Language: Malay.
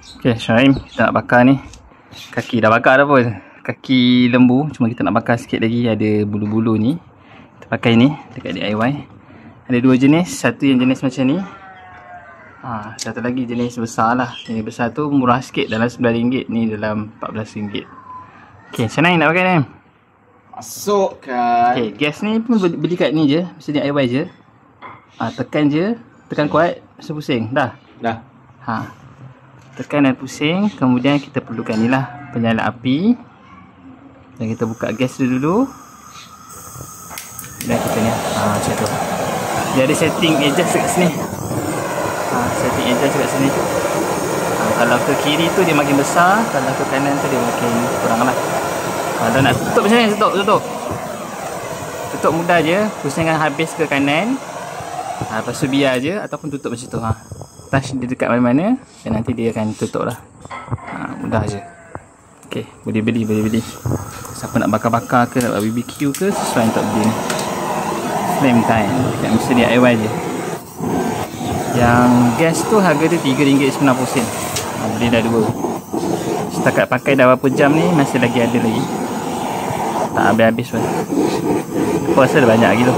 Okay, Syahim, kita nak bakar ni. Kaki dah bakar dah pun. Kaki lembu, cuma kita nak bakar sikit lagi. Ada bulu-bulu ni. Kita pakai ni dekat DIY. Ada dua jenis, satu yang jenis macam ni. Satu lagi jenis besar lah. Jenis besar tu murah sikit, dalam RM9, ni dalam RM14. Okay, macam mana nak pakai ni? Masukkan. Okay, gas ni pun beli kat ni je, mesti DIY je. Tekan je, tekan kuat, mesti pusing. Dah? Dah. Tekan dan pusing. Kemudian kita perlukan ni lah, penyala api. Dan kita buka gas dulu. Dan kita ni macam tu. Dia ada setting adjust kat sini. Setting adjust kat sini. Kalau ke kiri tu dia makin besar, kalau ke kanan tu dia makin kurang lah. Kalau nak tutup macam ni, tutup mudah je. Pusingkan habis ke kanan. Lepas tu biar je, ataupun tutup macam tu. Touch dia dekat mana-mana, dan nanti dia akan tutup lah. Mudah je. Okay, boleh beli. Siapa nak bakar-bakar ke, nak buat BBQ ke, sesuai untuk beli ni. Flame time, dekat mesin DIY je. Yang gas tu harga dia RM3.90. Beli dah dua. Setakat pakai dah berapa jam ni, masih lagi ada lagi. Tak habis-habis pun. Aku rasa dah banyak lagi tu.